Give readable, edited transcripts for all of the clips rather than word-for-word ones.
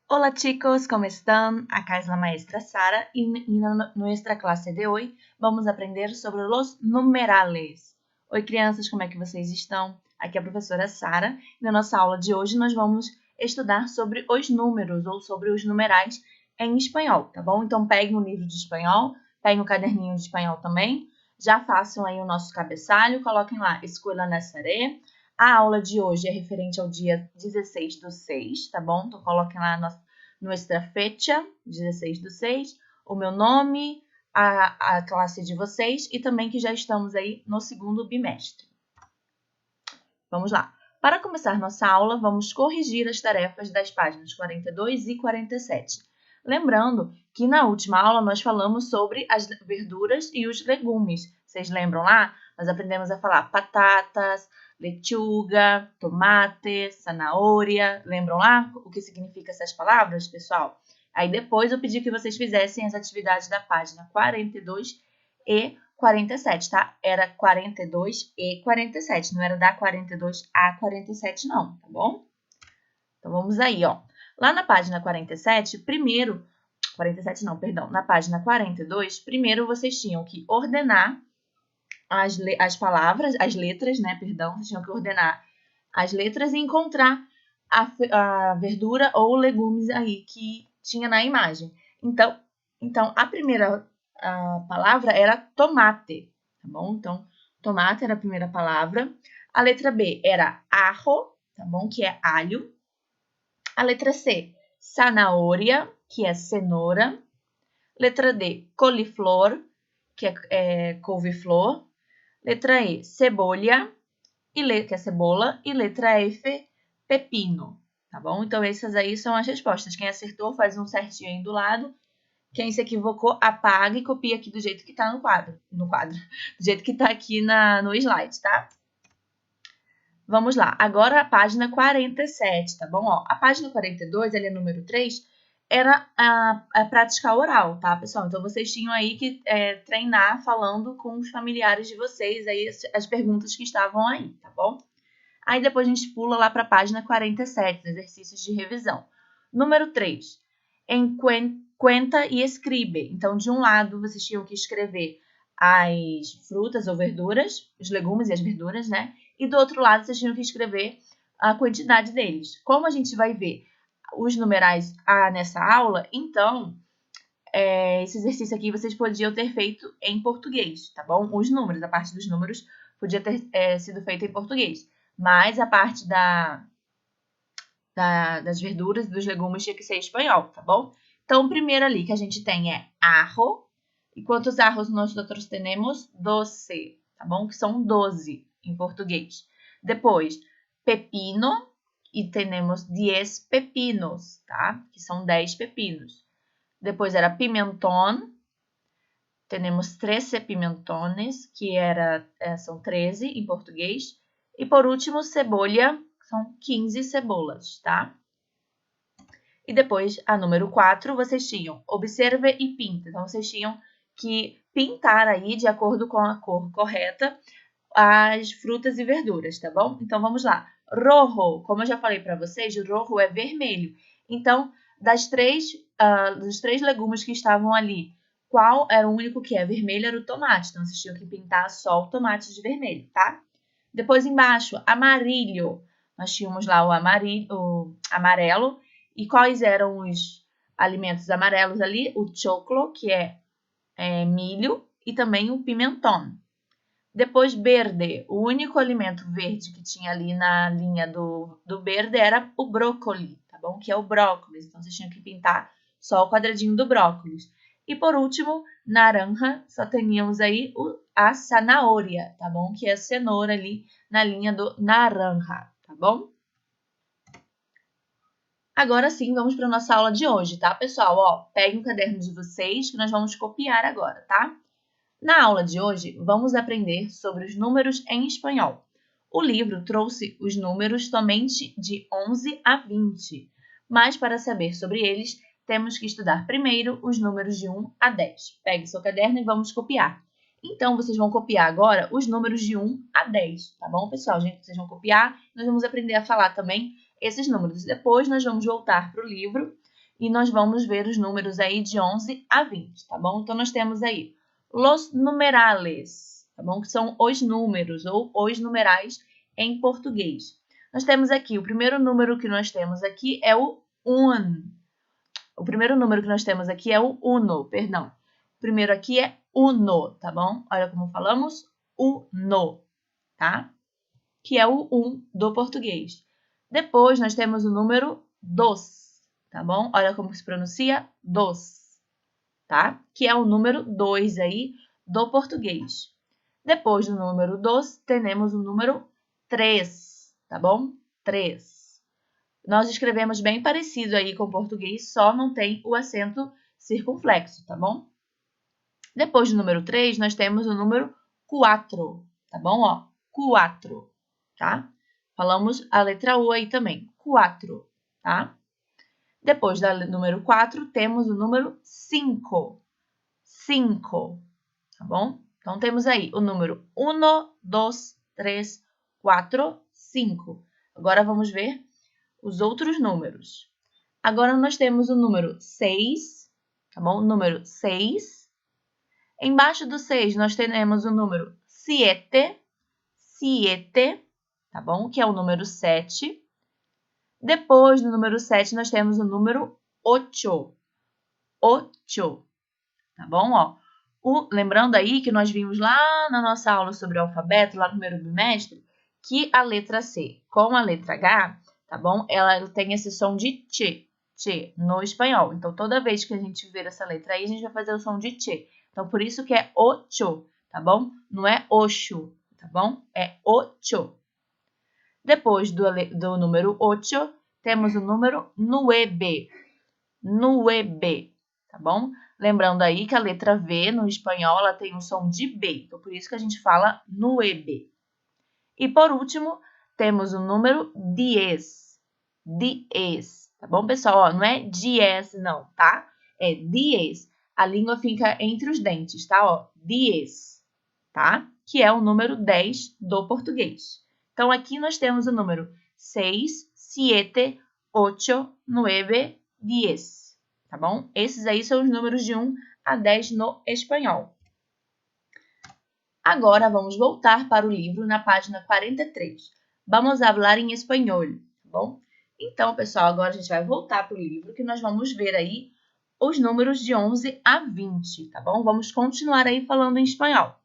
Hola chicos, ¿cómo están? Acá es la maestra Sara y en nuestra clase de hoy vamos aprender sobre os numerales. Oi crianças, como é que vocês estão? Aqui é a professora Sara e na nossa aula de hoje nós vamos estudar sobre os números ou sobre os numerais em espanhol, tá bom? Então peguem o livro de espanhol, peguem o caderninho de espanhol também, já façam aí o nosso cabeçalho, coloquem lá Escuela Naceré. A aula de hoje é referente ao dia 16/6, tá bom? Então coloquem lá nuestra fecha, 16/6, o meu nome, a classe de vocês e também que já estamos aí no segundo bimestre. Vamos lá. Para começar nossa aula, vamos corrigir as tarefas das páginas 42 e 47. Lembrando que na última aula nós falamos sobre as verduras e os legumes. Vocês lembram lá? Nós aprendemos a falar batatas, lechuga, tomate, zanahoria. Lembram lá o que significa essas palavras, pessoal? Aí depois eu pedi que vocês fizessem as atividades da página 42 e 47, tá? Era 42 e 47, não era da 42 a 47 não, tá bom? Então vamos aí, ó. Lá na página 47, primeiro, 47 não, perdão, na página 42, primeiro vocês tinham que ordenar as palavras, as letras, né, perdão, vocês tinham que ordenar as letras e encontrar a verdura ou legumes aí que tinha na imagem. Então a primeira palavra era tomate, tá bom? Então, tomate era a primeira palavra. A letra B era ajo, tá bom? Que é alho. A letra C, zanahoria, que é cenoura. Letra D, coliflor, que é couve-flor. Letra E, cebola, que é cebola. E letra F, pepino, tá bom? Então, essas aí são as respostas. Quem acertou faz um certinho aí do lado. Quem se equivocou, apaga e copia aqui do jeito que tá no quadro. Do jeito que tá aqui no slide, tá? Vamos lá. Agora a página 47, tá bom? Ó, a página 42, ali é número 3, era a prática oral, tá, pessoal? Então, vocês tinham aí que treinar falando com os familiares de vocês, aí as perguntas que estavam aí, tá bom? Aí depois a gente pula lá para a página 47, exercícios de revisão. Número 3. Cuenta e escribe. Então, de um lado, vocês tinham que escrever as frutas ou verduras, os legumes e as verduras, né? E do outro lado, vocês tinham que escrever a quantidade deles. Como a gente vai ver os numerais nessa aula, então, esse exercício aqui vocês podiam ter feito em português, tá bom? Os números, a parte dos números podia ter sido feita em português. Mas a parte das verduras e dos legumes tinha que ser em espanhol, tá bom? Então, o primeiro ali que a gente tem é ajo. E quantos ajos nós outros temos? 12, tá bom? Que são 12 em português. Depois, pepino. E temos 10 pepinos, tá? Que são 10 pepinos. Depois era pimentón. Temos 13 pimentones, que são 13 em português. E por último, cebola. São 15 cebolas, tá? E depois, a número 4, vocês tinham observe e pinta. Então, vocês tinham que pintar aí, de acordo com a cor correta, as frutas e verduras, tá bom? Então, vamos lá. Rojo, como eu já falei para vocês, rojo é vermelho. Então, dos três legumes que estavam ali, qual era o único que é vermelho? Era o tomate. Então, vocês tinham que pintar só o tomate de vermelho, tá? Depois, embaixo, amarillo. Nós tínhamos lá o amarelo. E quais eram os alimentos amarelos ali? O choclo, que é milho, e também o pimentón. Depois, verde. O único alimento verde que tinha ali na linha do verde era o brócolis, tá bom? Que é o brócolis. Então, vocês tinham que pintar só o quadradinho do brócolis. E por último, naranja, só teníamos aí a zanahoria, tá bom? Que é a cenoura ali na linha do naranja, tá bom? Agora sim, vamos para a nossa aula de hoje, tá, pessoal? Ó, peguem o caderno de vocês que nós vamos copiar agora, tá? Na aula de hoje, vamos aprender sobre os números em espanhol. O livro trouxe os números somente de 11 a 20, mas para saber sobre eles, temos que estudar primeiro os números de 1 a 10. Pegue seu caderno e vamos copiar. Então, vocês vão copiar agora os números de 1 a 10, tá bom, pessoal? Gente, vocês vão copiar, nós vamos aprender a falar também esses números. Depois, nós vamos voltar para o livro e nós vamos ver os números aí de 11 a 20, tá bom? Então, nós temos aí los numerales, tá bom? Que são os números ou os numerais em português. Nós temos aqui, o primeiro número que nós temos aqui é o 1. O primeiro número que nós temos aqui é o uno, perdão. O primeiro aqui é uno, tá bom? Olha como falamos, uno, tá? Que é o 1 do português. Depois, nós temos o número dos, tá bom? Olha como se pronuncia, dos, tá? Que é o número 2 aí do português. Depois do número 2, temos o número 3, tá bom? 3. Nós escrevemos bem parecido aí com o português, só não tem o acento circunflexo, tá bom? Depois do número 3, nós temos o número 4, tá bom? Ó, 4, tá? Falamos a letra U aí também, 4, tá? Depois do número 4, temos o número 5, 5, tá bom? Então, temos aí o número 1, 2, 3, 4, 5. Agora, vamos ver os outros números. Agora, nós temos o número 6, tá bom? O número 6. Embaixo do 6, nós teremos o número 7, 7, tá bom? Que é o número 7. Depois do número 7, nós temos o número 8, 8, tá bom? Ó, lembrando aí que nós vimos lá na nossa aula sobre o alfabeto, lá no primeiro bimestre, que a letra C com a letra H, tá bom? Ela tem esse som de tchê no espanhol. Então, toda vez que a gente ver essa letra aí, a gente vai fazer o som de tchê. Então, por isso que é ocho, tá bom? Não é ocho, tá bom? É ocho. Depois do número 8, temos o número 9, 9, tá bom? Lembrando aí que a letra V no espanhol ela tem um som de B, então por isso que a gente fala 9. E por último, temos o número 10, 10, tá bom, pessoal? Ó, não é 10 não, tá? É 10. A língua fica entre os dentes, tá? Ó, 10, tá? Que é o número 10 do português. Então, aqui nós temos o número 6, 7, 8, 9, 10, tá bom? Esses aí são os números de 1 a 10 no espanhol. Agora, vamos voltar para o livro na página 43. Vamos falar em espanhol, tá bom? Então, pessoal, agora a gente vai voltar para o livro que nós vamos ver aí os números de 11 a 20, tá bom? Vamos continuar aí falando em espanhol.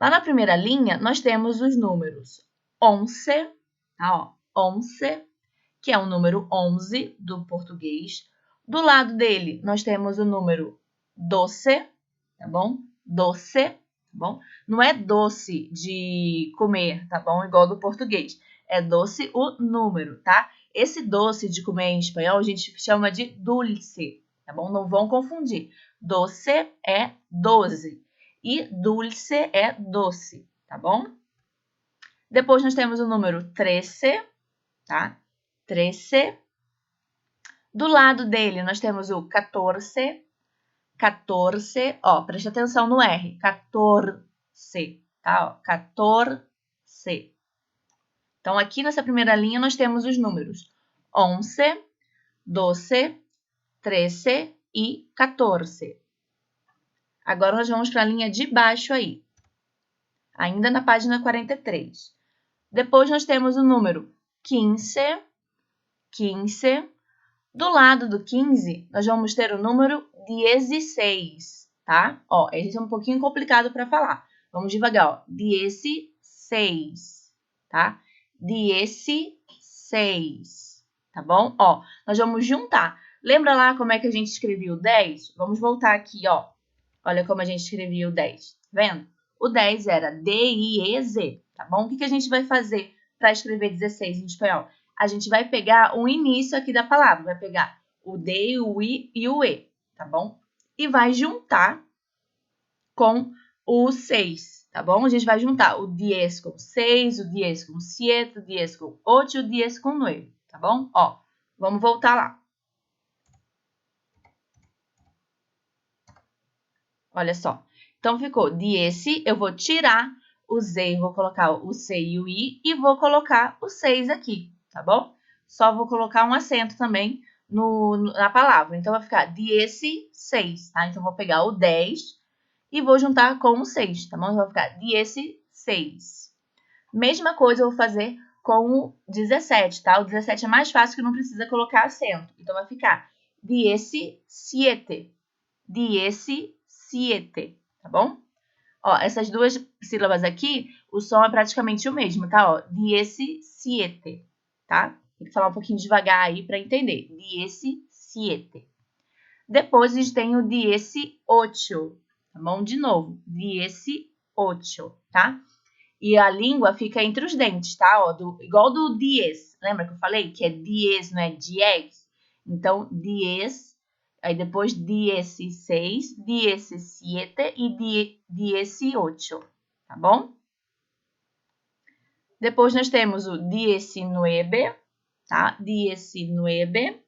Lá na primeira linha, nós temos os números 11, tá? Ó, 11, que é o número 11 do português. Do lado dele, nós temos o número 12, tá bom? Doce, tá bom? Não é doce de comer, tá bom? Igual do português. É doce o número, tá? Esse doce de comer em espanhol a gente chama de dulce, tá bom? Não vão confundir. Doce é 12 e dulce é doce, tá bom? Depois nós temos o número 13, tá? 13. Do lado dele nós temos o 14, 14, ó, preste atenção no R, 14, tá? Ó, 14. Então, aqui nessa primeira linha nós temos os números 11, 12, 13 e 14. Agora, nós vamos para a linha de baixo aí, ainda na página 43. Depois, nós temos o número 15, 15. Do lado do 15, nós vamos ter o número 16, tá? Ó, esse é um pouquinho complicado para falar. Vamos devagar, ó. 16, tá? 16, tá bom? Ó, nós vamos juntar. Lembra lá como é que a gente escrevia o 10? Vamos voltar aqui, ó. Olha como a gente escrevia o 10, tá vendo? O 10 era D-I-E-Z, tá bom? O que a gente vai fazer para escrever 16 em espanhol? A gente vai pegar o início aqui da palavra, vai pegar o D, o I e o E, tá bom? E vai juntar com o 6, tá bom? A gente vai juntar o 10 com 6, o 10 com 7, o 10 com 8 e o 10 com 9, tá bom? Ó, vamos voltar lá. Olha só. Então, ficou 10, eu vou tirar o Z, vou colocar o C e o I e vou colocar o 6 aqui, tá bom? só vou colocar um acento também na palavra. Então, vai ficar 16, tá? Então, vou pegar o 10 e vou juntar com o 6, tá bom? Então, vai ficar 16. Mesma coisa eu vou fazer com o 17, tá? O 17 é mais fácil que não precisa colocar acento. Então, vai ficar 17. 17, tá bom? Ó, essas duas sílabas aqui, o som é praticamente o mesmo, tá? Ó, 17, tá? Tem que falar um pouquinho devagar aí para entender. 17. Depois a gente tem o 18, tá bom? De novo, 18, tá? E a língua fica entre os dentes, tá? Ó, igual do diez. Lembra que eu falei que é diez, não é diez? Então, diez, aí depois 16, 17 e 18, tá bom? Depois nós temos o 19, tá? 19.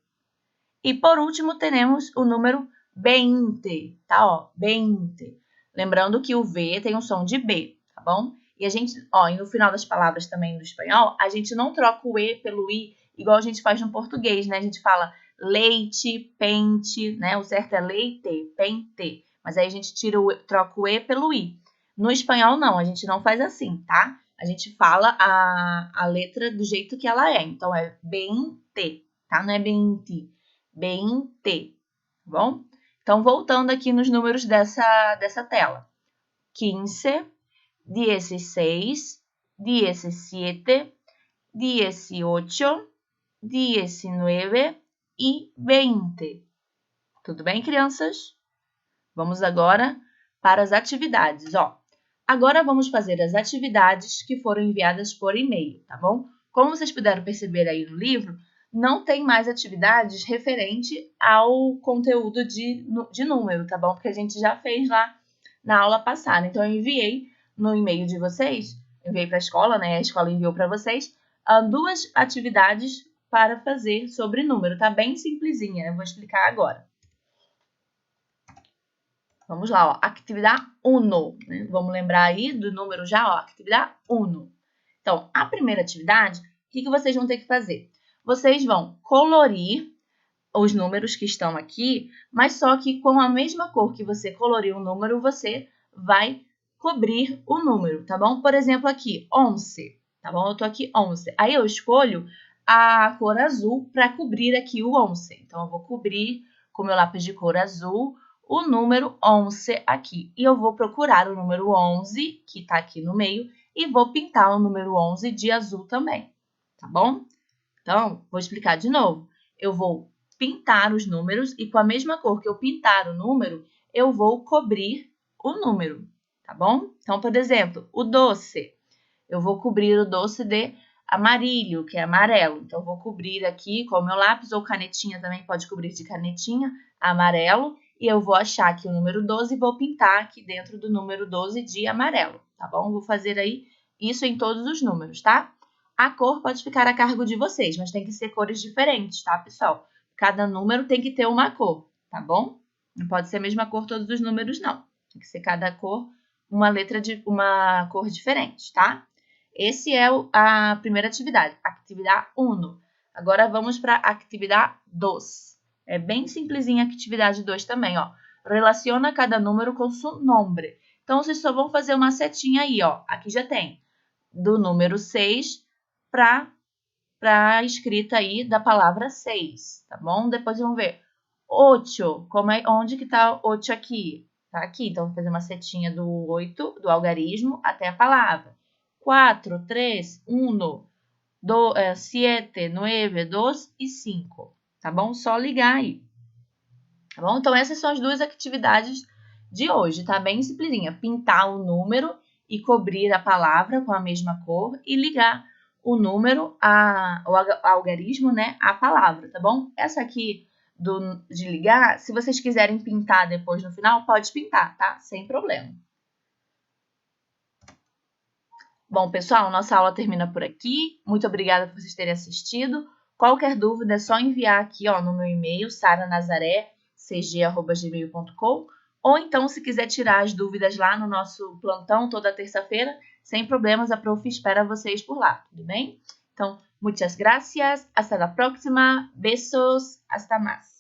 E por último temos o número 20, tá? Ó, 20. Lembrando que o V tem um som de B, tá bom? E a gente, ó, e no final das palavras também do espanhol, a gente não troca o E pelo I, igual a gente faz no português, né? A gente fala leite, pente, né? O certo é leite, pente. Mas aí a gente troca o E pelo I. No espanhol, não, a gente não faz assim, tá? A gente fala a letra do jeito que ela é. Então, é bente, tá? Não é bente, 20, tá bom? Então, voltando aqui nos números dessa tela. 15, 16, 17, 18, 19 e 20. Tudo bem, crianças? Vamos agora para as atividades, ó. Agora vamos fazer as atividades que foram enviadas por e-mail, tá bom? Como vocês puderam perceber aí no livro, não tem mais atividades referente ao conteúdo de número, tá bom? Porque a gente já fez lá na aula passada. Então, eu enviei no e-mail de vocês, enviei para a escola, né? A escola enviou para vocês 2 atividades para fazer sobre número. Tá bem simplesinha, eu vou explicar agora. Vamos lá, ó. Atividade 1. Né? Vamos lembrar aí do número já, ó. Atividade 1. Então, a primeira atividade, o que vocês vão ter que fazer? Vocês vão colorir os números que estão aqui, mas só que com a mesma cor que você coloriu o número, você vai cobrir o número, tá bom? Por exemplo, aqui, 11, tá bom? Eu tô aqui 11. Aí eu escolho a cor azul para cobrir aqui o 11. Então, eu vou cobrir com o meu lápis de cor azul o número 11 aqui. E eu vou procurar o número 11, que tá aqui no meio, e vou pintar o número 11 de azul também, tá bom? Então, vou explicar de novo. Eu vou pintar os números e com a mesma cor que eu pintar o número, eu vou cobrir o número, tá bom? Então, por exemplo, o doce. Eu vou cobrir o doce de amarillo, que é amarelo. Então, eu vou cobrir aqui com o meu lápis ou canetinha também, pode cobrir de canetinha, amarelo. E eu vou achar aqui o número 12 e vou pintar aqui dentro do número 12 de amarelo, tá bom? Vou fazer aí isso em todos os números, tá? A cor pode ficar a cargo de vocês, mas tem que ser cores diferentes, tá, pessoal? Cada número tem que ter uma cor, tá bom? Não pode ser a mesma cor todos os números, não. Tem que ser cada cor uma cor diferente, tá? Esse é a primeira atividade, atividade 1. Agora vamos para a atividade 2. É bem simplesinha a atividade 2 também, ó. Relaciona cada número com seu nome. Então, vocês só vão fazer uma setinha aí, ó. Aqui já tem do número 6 para a escrita aí da palavra 6, tá bom? Depois vamos ver. 8, onde que tá 8 aqui? Tá aqui, então vou fazer uma setinha do 8, do algarismo, até a palavra. 4, 3, 1, 7, 9, 2 e 5, tá bom? Só ligar aí, tá bom? Então, essas são as 2 atividades de hoje, tá? Bem simplesinha. Pintar o número e cobrir a palavra com a mesma cor e ligar o número, o algarismo, né, à palavra, tá bom? Essa aqui de ligar, se vocês quiserem pintar depois no final, pode pintar, tá? Sem problema. Bom, pessoal, nossa aula termina por aqui. Muito obrigada por vocês terem assistido. Qualquer dúvida é só enviar aqui, ó, no meu e-mail, saranazaré.cg@gmail.com, ou então, se quiser tirar as dúvidas lá no nosso plantão toda terça-feira, sem problemas, a prof espera vocês por lá, tudo bem? Então, Muchas gracias. Hasta la próxima. Besos. Hasta más.